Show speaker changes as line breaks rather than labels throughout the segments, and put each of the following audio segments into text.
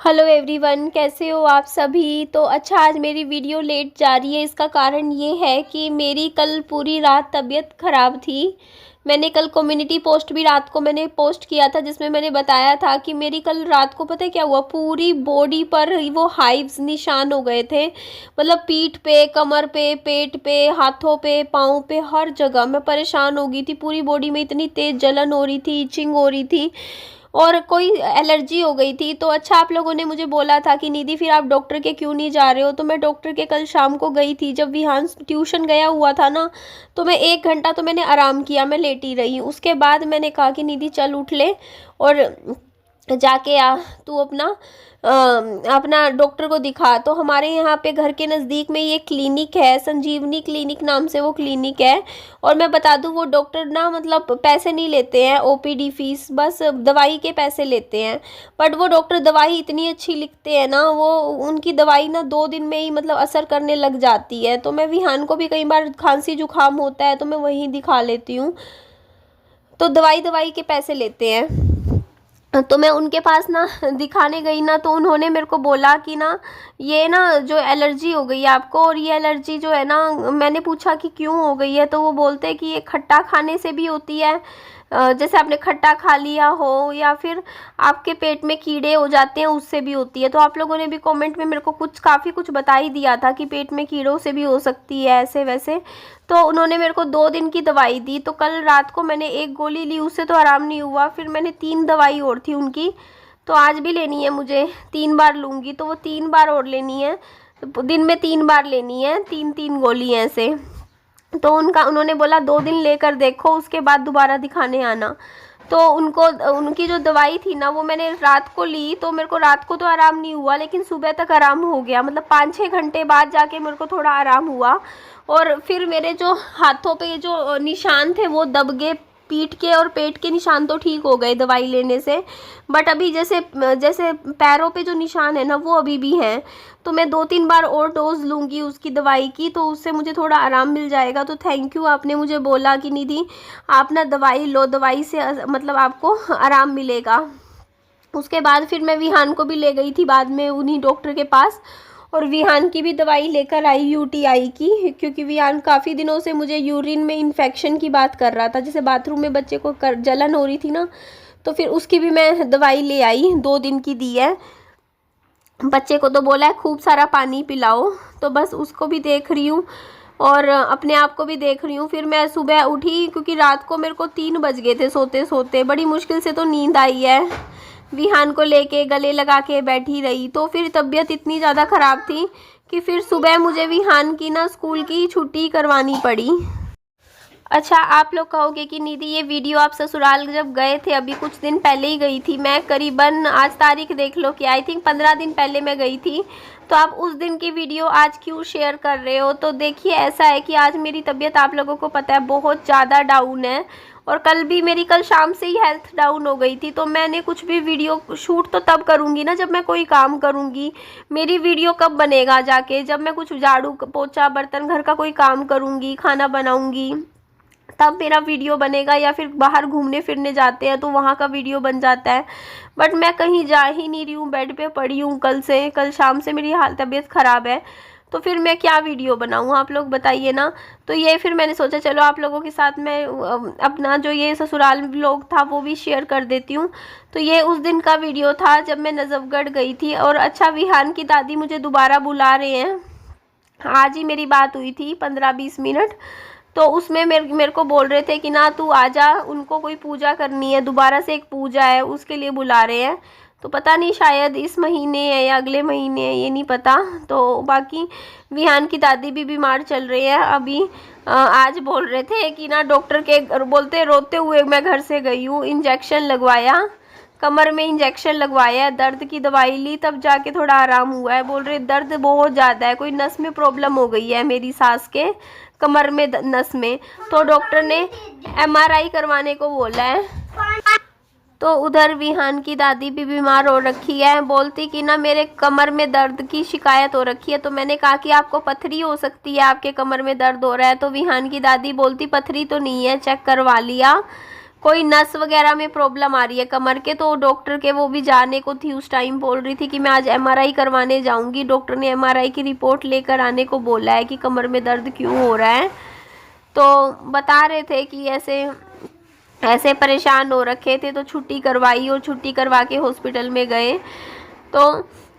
Hello everyone, कैसे हो आप सभी। तो अच्छा, आज मेरी वीडियो लेट जा रही है। इसका कारण ये है कि मेरी कल पूरी रात तबीयत ख़राब थी। मैंने कल कम्युनिटी पोस्ट भी रात को मैंने पोस्ट किया था, जिसमें मैंने बताया था कि मेरी कल रात को पता है क्या हुआ, पूरी बॉडी पर वो हाइव्स निशान हो गए थे। मतलब पीठ पे, कमर पे, पेट पे, हाथों पे, पाँव पे, हर जगह मैं परेशान हो गई थी। पूरी बॉडी में इतनी तेज़ जलन हो रही थी, इचिंग हो रही थी और कोई एलर्जी हो गई थी। तो अच्छा, आप लोगों ने मुझे बोला था कि निधि फिर आप डॉक्टर के क्यों नहीं जा रहे हो। तो मैं डॉक्टर के कल शाम को गई थी, जब विहान ट्यूशन गया हुआ था ना। तो मैं 1 घंटा तो मैंने आराम किया, मैं लेटी रही। उसके बाद मैंने कहा कि निधि चल उठ ले और जाके आ तू अपना डॉक्टर को दिखा। तो हमारे यहाँ पे घर के नज़दीक में ये क्लिनिक है, संजीवनी क्लिनिक नाम से वो क्लिनिक है। और मैं बता दूँ, वो डॉक्टर ना मतलब पैसे नहीं लेते हैं, ओपीडी फीस, बस दवाई के पैसे लेते हैं। बट वो डॉक्टर दवाई इतनी अच्छी लिखते हैं ना, वो उनकी दवाई ना 2 दिन में ही मतलब असर करने लग जाती है। तो मैं विहान को भी कई बार खांसी जुकाम होता है तो मैं वहीं दिखा लेती हूँ। तो दवाई दवाई के पैसे लेते हैं। तो मैं उनके पास ना दिखाने गई ना, तो उन्होंने मेरे को बोला कि ना ये ना जो एलर्जी हो गई है आपको, और ये एलर्जी जो है ना, मैंने पूछा कि क्यों हो गई है। तो वो बोलते हैं कि ये खट्टा खाने से भी होती है, जैसे आपने खट्टा खा लिया हो, या फिर आपके पेट में कीड़े हो जाते हैं उससे भी होती है। तो आप लोगों ने भी कमेंट में मेरे को काफ़ी कुछ बता ही दिया था कि पेट में कीड़ों से भी हो सकती है, ऐसे वैसे। तो उन्होंने मेरे को 2 दिन की दवाई दी। तो कल रात को मैंने 1 गोली ली, उससे तो आराम नहीं हुआ। फिर मैंने 3 दवाई और थी उनकी, तो आज भी लेनी है मुझे, 3 बार लूँगी। तो वो 3 बार और लेनी है, तो दिन में 3 बार लेनी है, 3-3 गोली ऐसे। तो उन्होंने बोला 2 दिन लेकर देखो, उसके बाद दोबारा दिखाने आना। तो उनकी जो दवाई थी ना, वो मैंने रात को ली। तो मेरे को रात को तो आराम नहीं हुआ, लेकिन सुबह तक आराम हो गया। मतलब 5-6 घंटे बाद जाके मेरे को थोड़ा आराम हुआ। और फिर मेरे जो हाथों पे जो निशान थे वो दब गए, पीठ के और पेट के निशान तो ठीक हो गए दवाई लेने से। बट अभी जैसे जैसे पैरों पे जो निशान है ना, वो अभी भी हैं। तो मैं 2-3 बार और डोज लूँगी उसकी दवाई की, तो उससे मुझे थोड़ा आराम मिल जाएगा। तो थैंक यू, आपने मुझे बोला कि निधि आप ना दवाई लो, दवाई से मतलब आपको आराम मिलेगा। उसके बाद फिर मैं विहान को भी ले गई थी बाद में उन्हीं डॉक्टर के पास, और विहान की भी दवाई लेकर आई यूटीआई की, क्योंकि विहान काफ़ी दिनों से मुझे यूरिन में इन्फेक्शन की बात कर रहा था। जैसे बाथरूम में बच्चे को जलन हो रही थी ना, तो फिर उसकी भी मैं दवाई ले आई, 2 दिन की दी है। बच्चे को तो बोला है खूब सारा पानी पिलाओ, तो बस उसको भी देख रही हूँ और अपने आप को भी देख रही हूँ। फिर मैं सुबह उठी, क्योंकि रात को मेरे को 3 बज गए थे सोते सोते, बड़ी मुश्किल से तो नींद आई है। विहान को लेके गले लगा के बैठी रही। तो फिर तबीयत इतनी ज़्यादा ख़राब थी कि फिर सुबह मुझे विहान की ना स्कूल की छुट्टी करवानी पड़ी। अच्छा, आप लोग कहोगे कि निधि ये वीडियो आप ससुराल जब गए थे, अभी कुछ दिन पहले ही गई थी मैं, करीबन आज तारीख देख लो कि आई थिंक 15 दिन पहले मैं गई थी। तो आप उस दिन की वीडियो आज क्यों शेयर कर रहे हो। तो देखिए, ऐसा है कि आज मेरी तबीयत आप लोगों को पता है बहुत ज़्यादा डाउन है, और कल भी मेरी कल शाम से ही हेल्थ डाउन हो गई थी। तो मैंने कुछ भी वीडियो शूट तो तब करूँगी ना जब मैं कोई काम करूँगी। मेरी वीडियो कब बनेगा जाके, जब मैं कुछ झाड़ू पोछा बर्तन घर का कोई काम करूँगी, खाना बनाऊँगी, तब मेरा वीडियो बनेगा। या फिर बाहर घूमने फिरने जाते हैं तो वहाँ का वीडियो बन जाता है। बट मैं कहीं जा ही नहीं रही हूँ, बेड पे पड़ी हूँ कल शाम से मेरी तबीयत ख़राब है। तो फिर मैं क्या वीडियो बनाऊँ, आप लोग बताइए ना। तो ये फिर मैंने सोचा चलो आप लोगों के साथ मैं अपना जो ये ससुराल व्लॉग था वो भी शेयर कर देती हूँ। तो ये उस दिन का वीडियो था जब मैं नजफगढ़ गई थी। और अच्छा, विहान की दादी मुझे दोबारा बुला रहे हैं, आज ही मेरी बात हुई थी 15-20 मिनट। तो उसमें मेरे को बोल रहे थे कि ना तू आजा, उनको कोई पूजा करनी है, दोबारा से एक पूजा है उसके लिए बुला रहे हैं। तो पता नहीं शायद इस महीने है या अगले महीने है, ये नहीं पता। तो बाकी विहान की दादी भी बीमार चल रही है अभी। आज बोल रहे थे कि ना डॉक्टर के बोलते रोते हुए मैं घर से गई हूँ, इंजेक्शन लगवाया, कमर में इंजेक्शन लगवाया, दर्द की दवाई ली, तब जाके थोड़ा आराम हुआ है। बोल रहे दर्द बहुत ज़्यादा है, कोई नस में प्रॉब्लम हो गई है मेरी सास के कमर में, नस में। तो डॉक्टर ने एमआरआई करवाने को बोला है। तो उधर विहान की दादी भी बीमार हो रखी है, बोलती कि ना मेरे कमर में दर्द की शिकायत हो रखी है। तो मैंने कहा कि आपको पथरी हो सकती है, आपके कमर में दर्द हो रहा है। तो विहान की दादी बोलती पथरी तो नहीं है, चेक करवा लिया। कोई नस वगैरह में प्रॉब्लम आ रही है कमर के, तो डॉक्टर के वो भी जाने को थी। उस टाइम बोल रही थी कि मैं आज एमआरआई करवाने जाऊंगी। डॉक्टर ने एमआरआई की रिपोर्ट लेकर आने को बोला है कि कमर में दर्द क्यों हो रहा है। तो बता रहे थे कि ऐसे ऐसे परेशान हो रखे थे, तो छुट्टी करवाई और छुट्टी करवा के हॉस्पिटल में गए। तो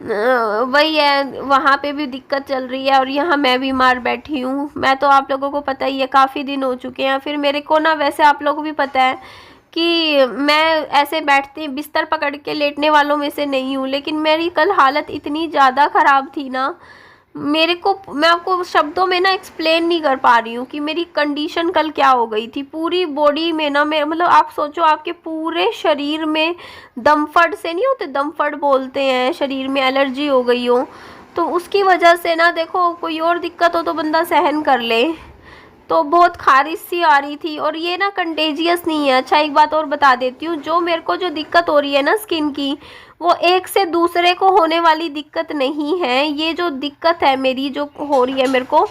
वही है, वहाँ पे भी दिक्कत चल रही है और यहाँ मैं बीमार बैठी हूँ। मैं तो आप लोगों को पता ही है, काफ़ी दिन हो चुके हैं। फिर मेरे को ना, वैसे आप लोगों को भी पता है कि मैं ऐसे बैठती बिस्तर पकड़ के लेटने वालों में से नहीं हूँ, लेकिन मेरी कल हालत इतनी ज़्यादा ख़राब थी ना, मेरे को, मैं आपको शब्दों में ना एक्सप्लेन नहीं कर पा रही हूँ कि मेरी कंडीशन कल क्या हो गई थी। पूरी बॉडी में ना, मैं मतलब आप सोचो आपके पूरे शरीर में दमफड़ से नहीं होते, दमफड़ बोलते हैं, शरीर में एलर्जी हो गई हो, तो उसकी वजह से ना, देखो कोई और दिक्कत हो तो बंदा सहन कर ले, तो बहुत खारिश सी आ रही थी। और ये ना कंटेजियस नहीं है। अच्छा एक बात और बता देती हूँ, जो मेरे को जो दिक्कत हो रही है ना स्किन की, वो एक से दूसरे को होने वाली दिक्कत नहीं है। ये जो दिक्कत है मेरी, जो हो रही है मेरे को,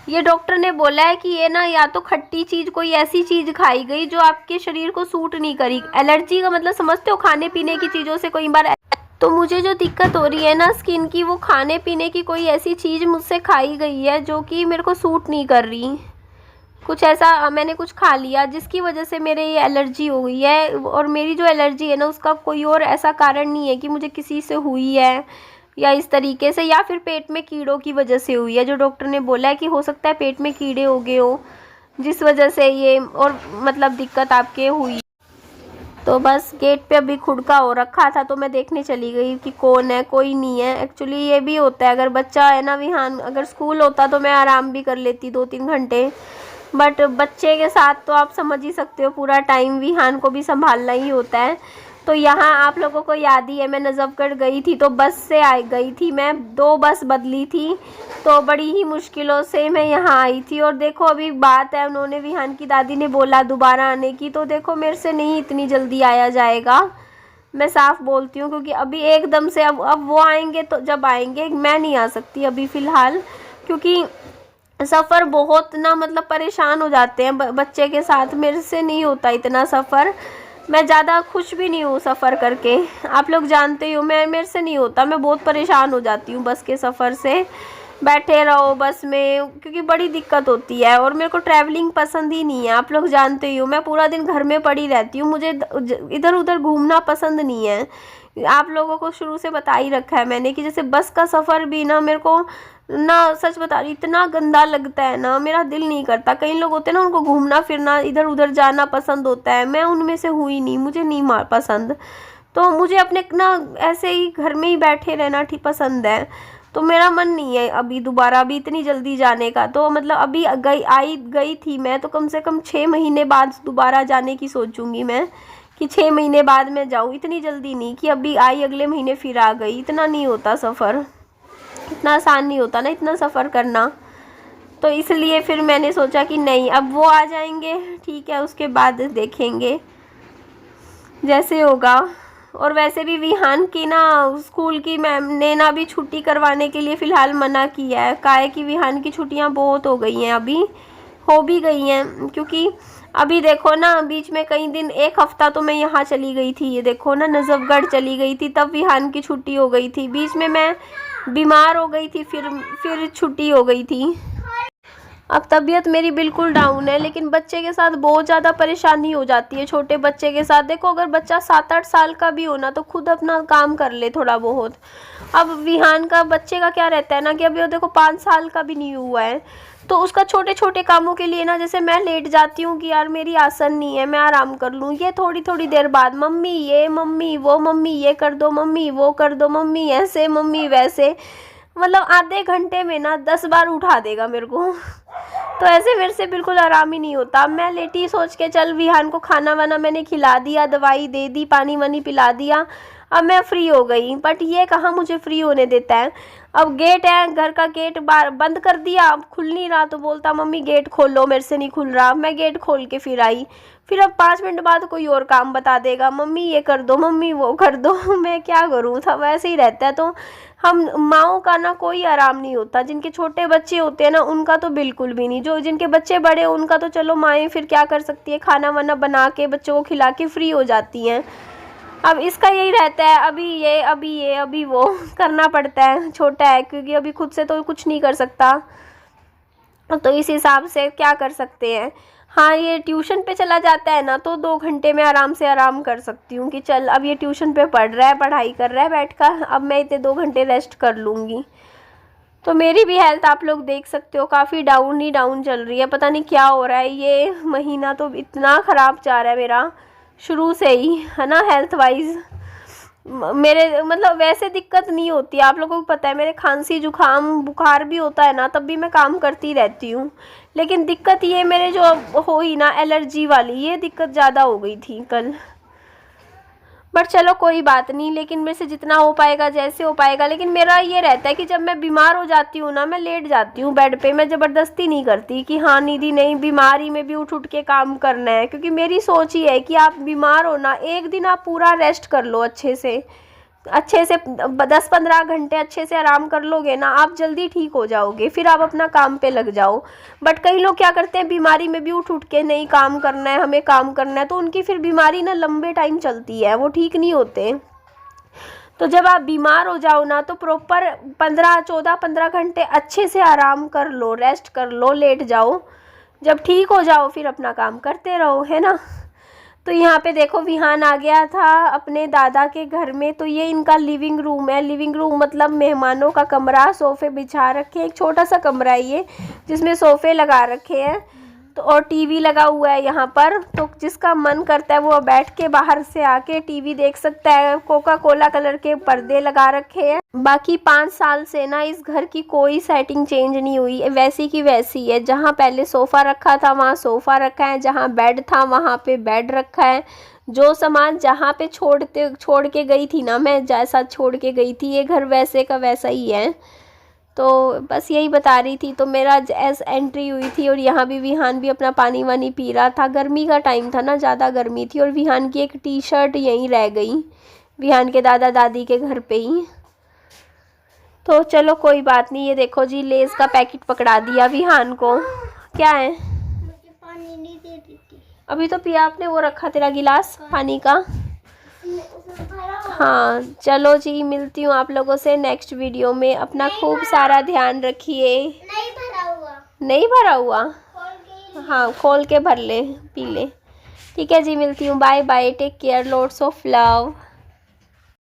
ये डॉक्टर ने बोला है कि ये ना या तो खट्टी चीज़, कोई ऐसी चीज़ खाई गई जो आपके शरीर को सूट नहीं करी। एलर्जी का मतलब समझते हो, खाने पीने की चीज़ों से कोई बार। तो मुझे जो दिक्कत हो रही है ना स्किन की, वो खाने पीने की कोई ऐसी चीज़ मुझसे खाई गई है जो कि मेरे को सूट नहीं कर रही। कुछ ऐसा मैंने कुछ खा लिया जिसकी वजह से मेरे ये एलर्जी हो गई है। और मेरी जो एलर्जी है ना, उसका कोई और ऐसा कारण नहीं है कि मुझे किसी से हुई है या इस तरीके से, या फिर पेट में कीड़ों की वजह से हुई है। जो डॉक्टर ने बोला है कि हो सकता है पेट में कीड़े हो गए हो, जिस वजह से ये और मतलब दिक्कत आपके हुई। तो बस गेट पे अभी खुड़का हो रखा था, तो मैं देखने चली गई कि कौन है, कोई नहीं है। एक्चुअली ये भी होता है, अगर बच्चा है ना विहान, अगर स्कूल होता तो मैं आराम भी कर लेती 2-3 घंटे, बट बच्चे के साथ तो आप समझ ही सकते हो, पूरा टाइम विहान को भी संभालना ही होता है। तो यहाँ आप लोगों को याद ही है, मैं नजफगढ़ गई थी तो बस से गई थी मैं, 2 बस बदली थी, तो बड़ी ही मुश्किलों से मैं यहाँ आई थी। और देखो अभी बात है, उन्होंने, विहान की दादी ने बोला दोबारा आने की, तो देखो मेरे से नहीं इतनी जल्दी आया जाएगा, मैं साफ बोलती हूँ। क्योंकि अभी एकदम से अब वो आएंगे, तो जब आएंगे मैं नहीं आ सकती अभी फ़िलहाल, क्योंकि सफ़र बहुत ना, मतलब परेशान हो जाते हैं बच्चे के साथ, मेरे से नहीं होता इतना सफ़र। मैं ज़्यादा खुश भी नहीं हूँ सफ़र करके, आप लोग जानते ही हो, मेरे से नहीं होता, मैं बहुत परेशान हो जाती हूँ बस के सफ़र से। बैठे रहो बस में, क्योंकि बड़ी दिक्कत होती है, और मेरे को ट्रैवलिंग पसंद ही नहीं है, आप लोग जानते ही हो। मैं पूरा दिन घर में पड़ी रहती हूँ, मुझे इधर उधर घूमना पसंद नहीं है। आप लोगों को शुरू से बता ही रखा है मैंने कि जैसे बस का सफ़र भी ना, मेरे को ना, सच बता रही, इतना गंदा लगता है ना, मेरा दिल नहीं करता। कई लोग होते हैं ना, उनको घूमना फिरना, इधर उधर जाना पसंद होता है, मैं उनमें से हुई नहीं, मुझे नहीं पसंद। तो मुझे अपने ना ऐसे ही घर में ही बैठे रहना ठीक पसंद है। तो मेरा मन नहीं है अभी दोबारा, अभी इतनी जल्दी जाने का। तो मतलब अभी गई थी मैं, तो कम से कम 6 महीने बाद दोबारा जाने की सोचूंगी मैं, कि 6 महीने बाद मैं जाऊँ, इतनी जल्दी नहीं कि अभी आई अगले महीने फिर आ गई। इतना नहीं होता सफ़र, इतना आसान नहीं होता ना इतना सफ़र करना। तो इसलिए फिर मैंने सोचा कि नहीं, अब वो आ जाएंगे ठीक है, उसके बाद देखेंगे जैसे होगा। और वैसे भी विहान की ना, स्कूल की मैम ने ना अभी छुट्टी करवाने के लिए फ़िलहाल मना किया है। काहे कि विहान की छुट्टियां बहुत हो गई हैं, अभी हो भी गई हैं, क्योंकि अभी देखो ना, बीच में कई दिन, 1 हफ़्ता तो मैं यहाँ चली गई थी, ये देखो ना, नजफगढ़ चली गई थी, तब विहान की छुट्टी हो गई थी। बीच में मैं बीमार हो गई थी, फिर छुट्टी हो गई थी। अब तबीयत मेरी बिल्कुल डाउन है, लेकिन बच्चे के साथ बहुत ज़्यादा परेशानी हो जाती है। छोटे बच्चे के साथ देखो, अगर बच्चा 7-8 साल का भी हो ना, तो खुद अपना काम कर ले थोड़ा बहुत। अब विहान का बच्चे का क्या रहता है ना, कि अभी वो देखो 5 साल का भी नहीं हुआ है, तो उसका छोटे छोटे कामों के लिए ना, जैसे मैं लेट जाती हूँ कि यार मेरी आसन नहीं है, मैं आराम कर लूँ, ये थोड़ी थोड़ी देर बाद मम्मी ये, मम्मी वो, मम्मी ये कर दो, मम्मी वो कर दो, मम्मी ऐसे, मम्मी वैसे, मतलब आधे घंटे में ना 10 बार उठा देगा मेरे को। तो ऐसे मेरे से बिल्कुल आराम ही नहीं होता। मैं लेटी सोच के, चल विहान को खाना वाना मैंने खिला दिया, दवाई दे दी, पानी वानी पिला दिया, अब मैं फ्री हो गई। बट ये कहाँ मुझे फ्री होने देता है। अब गेट है, घर का गेट बार बंद कर दिया, अब खुल नहीं रहा, तो बोलता मम्मी गेट खोलो, मेरे से नहीं खुल रहा। मैं गेट खोल के फिर आई, फिर अब 5 मिनट बाद कोई और काम बता देगा, मम्मी ये कर दो, मम्मी वो कर दो। मैं क्या करूँ, सब ऐसे ही रहता है। तो हम माँओं का ना कोई आराम नहीं होता, जिनके छोटे बच्चे होते हैं ना उनका तो बिल्कुल भी नहीं, जो जिनके बच्चे बड़े उनका तो चलो माएँ फिर क्या कर सकती है, खाना वाना बना के बच्चों को खिला के फ्री हो जाती हैं। अब इसका यही रहता है, अभी वो करना पड़ता है, छोटा है क्योंकि अभी खुद से तो कुछ नहीं कर सकता, तो इस हिसाब से क्या कर सकते हैं। हाँ, ये ट्यूशन पे चला जाता है ना तो 2 घंटे में आराम से आराम कर सकती हूँ कि चल अब ये ट्यूशन पे पढ़ रहा है, पढ़ाई कर रहा है बैठकर, अब मैं इतने 2 घंटे रेस्ट कर लूँगी। तो मेरी भी हेल्थ आप लोग देख सकते हो काफ़ी डाउन ही डाउन चल रही है, पता नहीं क्या हो रहा है, ये महीना तो इतना ख़राब जा रहा है मेरा शुरू से ही, है ना। हेल्थ वाइज मेरे मतलब वैसे दिक्कत नहीं होती, आप लोगों को पता है मेरे खांसी जुकाम बुखार भी होता है ना तब भी मैं काम करती रहती हूँ, लेकिन दिक्कत ये मेरे जो हो ही ना एलर्जी वाली, ये दिक्कत ज़्यादा हो गई थी कल। बट चलो कोई बात नहीं, लेकिन मेरे से जितना हो पाएगा जैसे हो पाएगा। लेकिन मेरा ये रहता है कि जब मैं बीमार हो जाती हूँ ना, मैं लेट जाती हूँ बेड पे, मैं ज़बरदस्ती नहीं करती कि हाँ निधि नहीं बीमारी में भी उठ उठ के काम करना है, क्योंकि मेरी सोच ही है कि आप बीमार हो ना, एक दिन आप पूरा रेस्ट कर लो अच्छे से 10-15 घंटे अच्छे से आराम कर लोगे ना, आप जल्दी ठीक हो जाओगे, फिर आप अपना काम पे लग जाओ। बट कई लोग क्या करते हैं, बीमारी में भी उठ उठ के नहीं काम करना है, हमें काम करना है, तो उनकी फिर बीमारी ना लंबे टाइम चलती है, वो ठीक नहीं होते। तो जब आप बीमार हो जाओ ना तो प्रॉपर 15 घंटे अच्छे से आराम कर लो, रेस्ट कर लो, लेट जाओ, जब ठीक हो जाओ फिर अपना काम करते रहो, है ना। तो यहाँ पे देखो विहान आ गया था अपने दादा के घर में, तो ये इनका लिविंग रूम है। लिविंग रूम मतलब मेहमानों का कमरा, सोफ़े बिछा रखे हैं, एक छोटा सा कमरा है ये जिसमें सोफ़े लगा रखे हैं, तो और टीवी लगा हुआ है यहाँ पर, तो जिसका मन करता है वो बैठ के बाहर से आके टीवी देख सकता है। कोका कोला कलर के पर्दे लगा रखे हैं। बाकी 5 साल से ना इस घर की कोई सेटिंग चेंज नहीं हुई, वैसी की वैसी है। जहाँ पहले सोफ़ा रखा था वहाँ सोफ़ा रखा है, जहाँ बेड था वहाँ पे बेड रखा है। जो सामान जहाँ पे छोड़ के गई थी ना, मैं जैसा छोड़ के गई थी, ये घर वैसे का वैसा ही है। तो बस यही बता रही थी। तो मेरा एस एंट्री हुई थी और यहाँ भी विहान भी अपना पानी वानी पी रहा था। गर्मी का टाइम था ना, ज़्यादा गर्मी थी, और विहान की एक टी शर्ट यहीं रह गई विहान के दादा दादी के घर पे ही। तो चलो कोई बात नहीं। ये देखो जी, लेस का पैकेट पकड़ा दिया विहान को। क्या है?
मुझे पानी नहीं दे रही थी।
अभी तो पिया आपने, वो रखा तेरा गिलास पानी का। हाँ चलो जी, मिलती हूँ आप लोगों से नेक्स्ट वीडियो में। अपना खूब सारा ध्यान रखिए।
नहीं भरा हुआ।
नहीं भरा हुआ?
खोल के
हाँ खोल के भर ले, पी ले। ठीक है जी, मिलती हूँ। Bye bye, take care, lots of love.